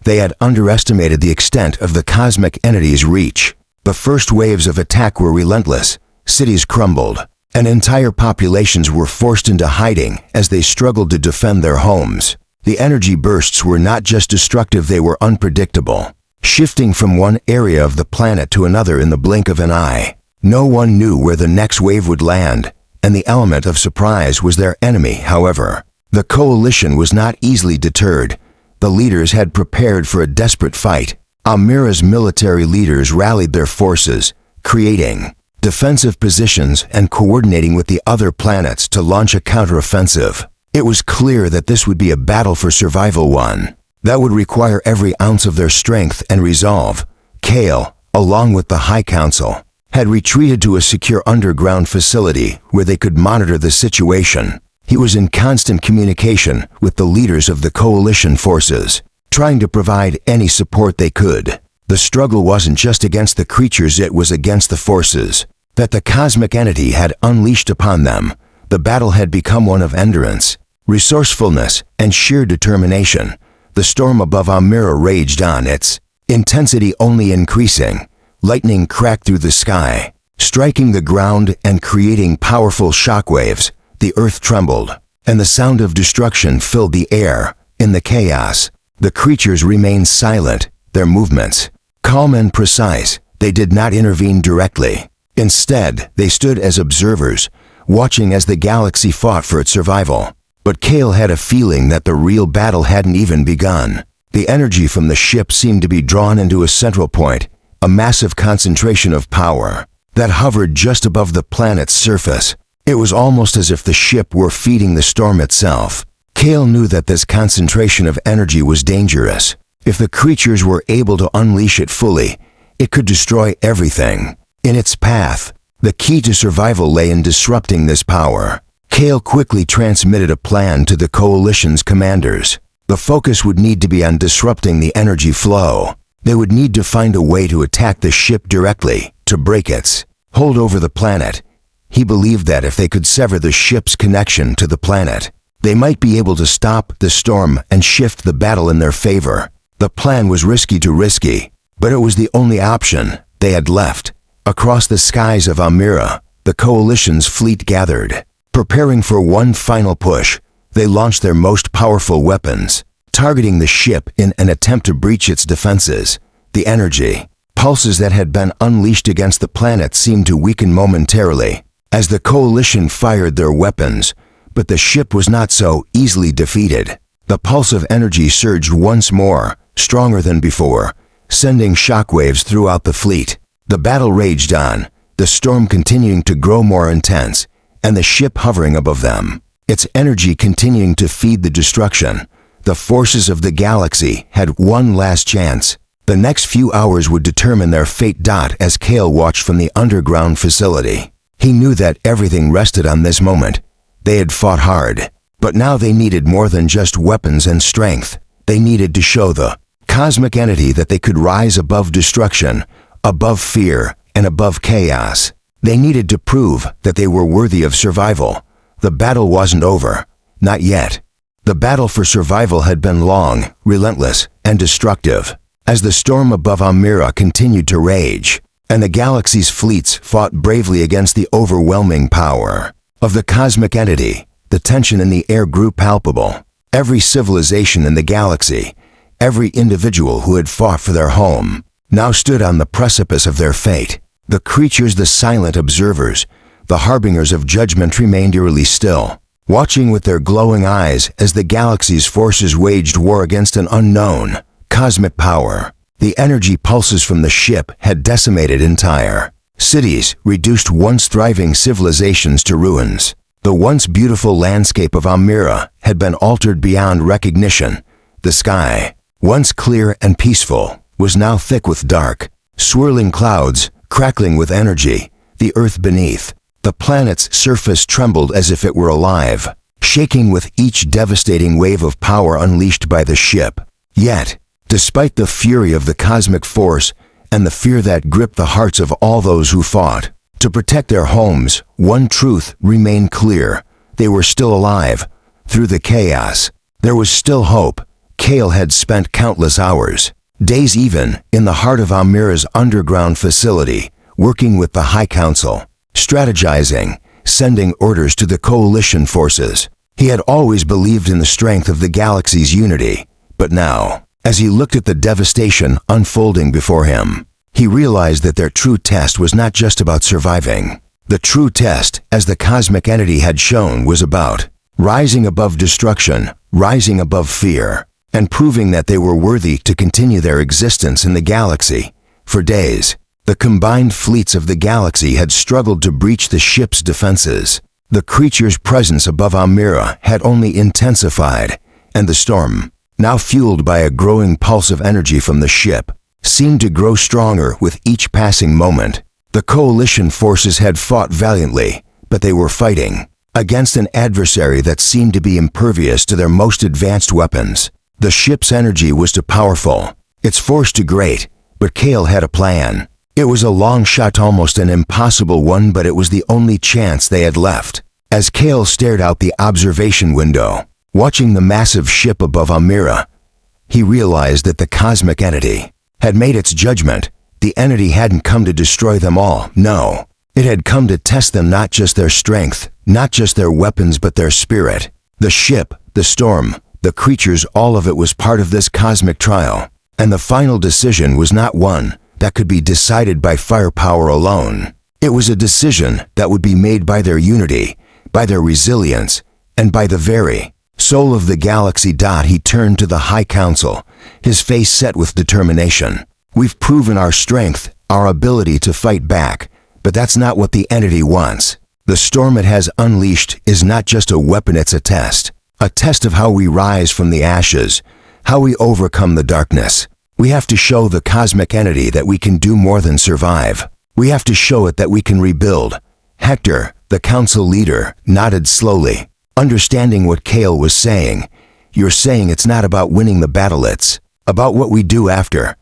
They had underestimated the extent of the cosmic entity's reach. The first waves of attack were relentless. Cities crumbled, and entire populations were forced into hiding as they struggled to defend their homes. The energy bursts were not just destructive, they were unpredictable, shifting from one area of the planet to another in the blink of an eye. No one knew where the next wave would land, and the element of surprise was their enemy. However, the coalition was not easily deterred. The leaders had prepared for a desperate fight. Almira's military leaders rallied their forces, creating defensive positions and coordinating with the other planets to launch a counteroffensive. It was clear that this would be a battle for survival, one that would require every ounce of their strength and resolve. Kale, along with the High Council, had retreated to a secure underground facility where they could monitor the situation. He was in constant communication with the leaders of the coalition forces, trying to provide any support they could. The struggle wasn't just against the creatures, it was against the forces that the cosmic entity had unleashed upon them. The battle had become one of endurance, resourcefulness, and sheer determination. The storm above Almira raged on, its intensity only increasing. Lightning cracked through the sky, striking the ground and creating powerful shockwaves. The earth trembled, and the sound of destruction filled the air. In the chaos, the creatures remained silent, their movements calm and precise. They did not intervene directly. Instead, they stood as observers, watching as the galaxy fought for its survival. But Kale had a feeling that the real battle hadn't even begun. The energy from the ship seemed to be drawn into a central point, a massive concentration of power that hovered just above the planet's surface. It was almost as if the ship were feeding the storm itself. Kale knew that this concentration of energy was dangerous. If the creatures were able to unleash it fully, it could destroy everything in its path. The key to survival lay in disrupting this power. Kale quickly transmitted a plan to the coalition's commanders. The focus would need to be on disrupting the energy flow. They would need to find a way to attack the ship directly, to break its hold over the planet. He believed that if they could sever the ship's connection to the planet, they might be able to stop the storm and shift the battle in their favor. The plan was risky, but it was the only option they had left. Across the skies of Almira, the coalition's fleet gathered, preparing for one final push. They launched their most powerful weapons, targeting the ship in an attempt to breach its defenses. The energy pulses that had been unleashed against the planet seemed to weaken momentarily as the coalition fired their weapons, but the ship was not so easily defeated. The pulse of energy surged once more, stronger than before, sending shockwaves throughout the fleet. The battle raged on, the storm continuing to grow more intense, and the ship hovering above them, its energy continuing to feed the destruction. The forces of the galaxy had one last chance. The next few hours would determine their fate. As Kale watched from the underground facility, he knew that everything rested on this moment. They had fought hard, but now they needed more than just weapons and strength. They needed to show the cosmic entity that they could rise above destruction, above fear, and above chaos. They needed to prove that they were worthy of survival. The battle wasn't over. Not yet. The battle for survival had been long, relentless, and destructive. As the storm above Almira continued to rage, and the galaxy's fleets fought bravely against the overwhelming power of the cosmic entity, the tension in the air grew palpable. Every civilization in the galaxy, every individual who had fought for their home, now stood on the precipice of their fate. The creatures, the silent observers, the harbingers of judgment, remained eerily still, watching with their glowing eyes as the galaxy's forces waged war against an unknown cosmic power. The energy pulses from the ship had decimated entire cities, reduced once thriving civilizations to ruins. The once beautiful landscape of Almira had been altered beyond recognition. The sky, once clear and peaceful, was now thick with dark, swirling clouds, crackling with energy. The earth beneath the planet's surface trembled as if it were alive, shaking with each devastating wave of power unleashed by the ship. Yet, despite the fury of the cosmic force and the fear that gripped the hearts of all those who fought to protect their homes, one truth remained clear. They were still alive. Through the chaos, there was still hope. Kale had spent countless hours, days even, in the heart of Almira's underground facility, working with the High Council, strategizing, sending orders to the coalition forces. He had always believed in the strength of the galaxy's unity, but now, as he looked at the devastation unfolding before him, he realized that their true test was not just about surviving. The true test, as the cosmic entity had shown, was about rising above destruction, rising above fear, and proving that they were worthy to continue their existence in the galaxy. For days, the combined fleets of the galaxy had struggled to breach the ship's defenses. The creature's presence above Almira had only intensified, and the storm, now fueled by a growing pulse of energy from the ship, seemed to grow stronger with each passing moment. The coalition forces had fought valiantly, but they were fighting against an adversary that seemed to be impervious to their most advanced weapons. The ship's energy was too powerful, its force too great, but Kale had a plan. It was a long shot, almost an impossible one, but it was the only chance they had left. As Kale stared out the observation window, watching the massive ship above Almira, he realized that the cosmic entity had made its judgment. The entity hadn't come to destroy them all, no. It had come to test them, not just their strength, not just their weapons, but their spirit. The ship, the storm, the creatures, all of it was part of this cosmic trial. And the final decision was not one that could be decided by firepower alone. It was a decision that would be made by their unity, by their resilience, and by the very soul of the galaxy. He turned to the High Council, his face set with determination. We've proven our strength, our ability to fight back, but that's not what the entity wants. The storm it has unleashed is not just a weapon, it's a test of how we rise from the ashes, how we overcome the darkness. We have to show the cosmic entity that we can do more than survive. We have to show it that we can rebuild. Hector, the council leader, nodded slowly, understanding what Kale was saying. You're saying it's not about winning the battle, it's about what we do after.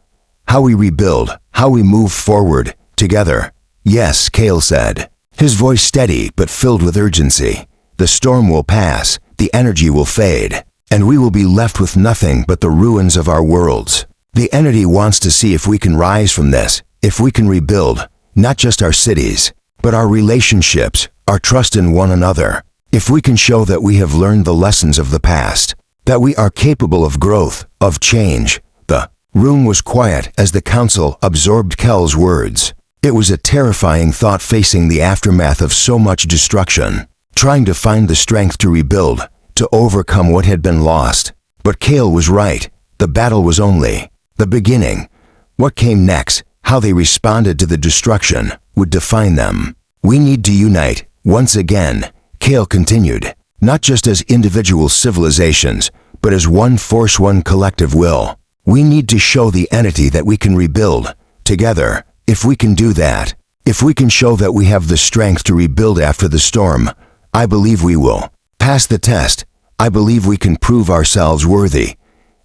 How we rebuild, how we move forward, together. Yes, Kale said, his voice steady but filled with urgency. The storm will pass, the energy will fade, and we will be left with nothing but the ruins of our worlds. The entity wants to see if we can rise from this, if we can rebuild, not just our cities, but our relationships, our trust in one another. If we can show that we have learned the lessons of the past, that we are capable of growth, of change. The room was quiet as the council absorbed Kel's words. It was a terrifying thought, facing the aftermath of so much destruction, trying to find the strength to rebuild, to overcome what had been lost. But Kale was right. The battle was only the beginning. What came next, how they responded to the destruction, would define them. We need to unite, once again, Kale continued, not just as individual civilizations, but as one force, one collective will. We need to show the entity that we can rebuild, together. If we can do that, if we can show that we have the strength to rebuild after the storm, I believe we will pass the test. I believe we can prove ourselves worthy.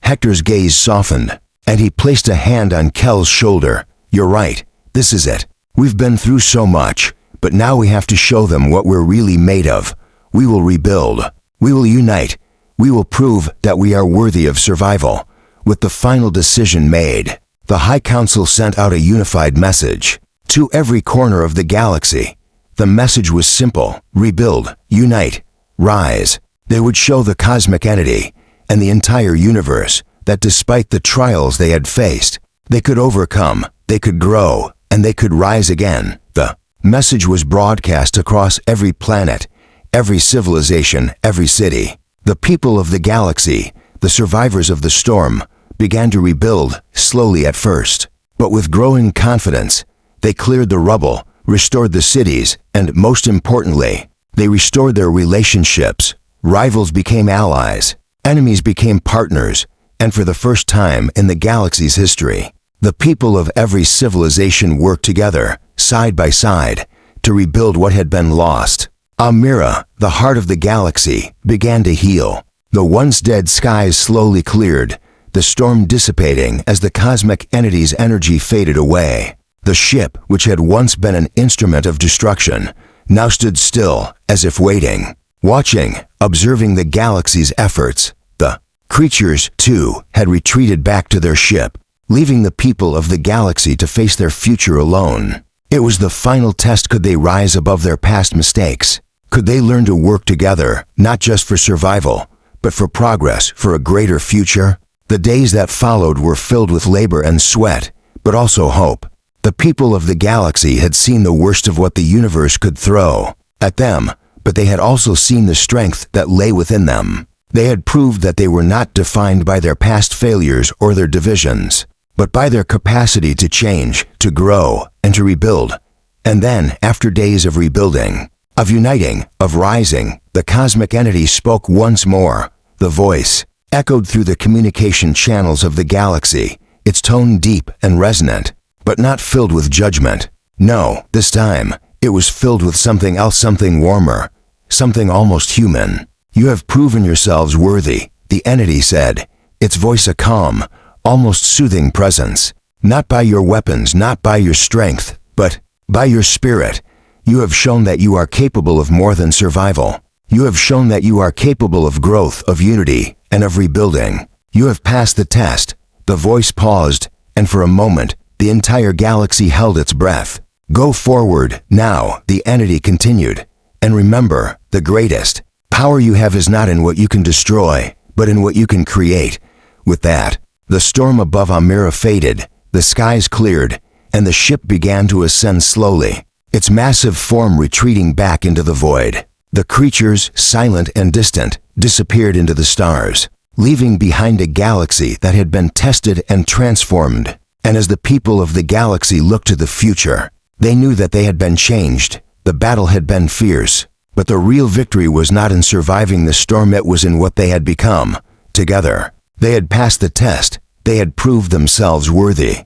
Hector's gaze softened, and he placed a hand on Kel's shoulder. You're right, this is it. We've been through so much, but now we have to show them what we're really made of. We will rebuild. We will unite. We will prove that we are worthy of survival. With the final decision made, the High Council sent out a unified message to every corner of the galaxy. The message was simple: rebuild, unite, rise. They would show the cosmic entity and the entire universe that despite the trials they had faced, they could overcome, they could grow, and they could rise again. The message was broadcast across every planet, every civilization, every city. The people of the galaxy, the survivors of the storm, began to rebuild, slowly at first, but with growing confidence. They cleared the rubble, restored the cities, and most importantly, they restored their relationships. Rivals became allies, enemies became partners, and for the first time in the galaxy's history, the people of every civilization worked together, side by side, to rebuild what had been lost. Almira, the heart of the galaxy, began to heal. The once dead skies slowly cleared, the storm dissipating as the cosmic entity's energy faded away. The ship, which had once been an instrument of destruction, now stood still, as if waiting, watching, observing the galaxy's efforts. The creatures, too, had retreated back to their ship, leaving the people of the galaxy to face their future alone. It was the final test. Could they rise above their past mistakes? Could they learn to work together, not just for survival, but for progress, for a greater future? The days that followed were filled with labor and sweat, but also hope. The people of the galaxy had seen the worst of what the universe could throw at them, but they had also seen the strength that lay within them. They had proved that they were not defined by their past failures or their divisions, but by their capacity to change, to grow, and to rebuild. And then, after days of rebuilding, of uniting, of rising, the cosmic entity spoke once more. The voice echoed through the communication channels of the galaxy, its tone deep and resonant, but not filled with judgment. No, this time, it was filled with something else, something warmer, something almost human. You have proven yourselves worthy, the entity said, its voice a calm, almost soothing presence. Not by your weapons, not by your strength, but by your spirit. You have shown that you are capable of more than survival. You have shown that you are capable of growth, of unity, and of rebuilding. You have passed the test. The voice paused, and for a moment, the entire galaxy held its breath. Go forward, now, the entity continued. And remember, the greatest power you have is not in what you can destroy, but in what you can create. With that, the storm above Amira faded, the skies cleared, and the ship began to ascend slowly, its massive form retreating back into the void. The creatures, silent and distant, disappeared into the stars, leaving behind a galaxy that had been tested and transformed. And as the people of the galaxy looked to the future, they knew that they had been changed. The battle had been fierce, but the real victory was not in surviving the storm, it was in what they had become. Together, they had passed the test. They had proved themselves worthy.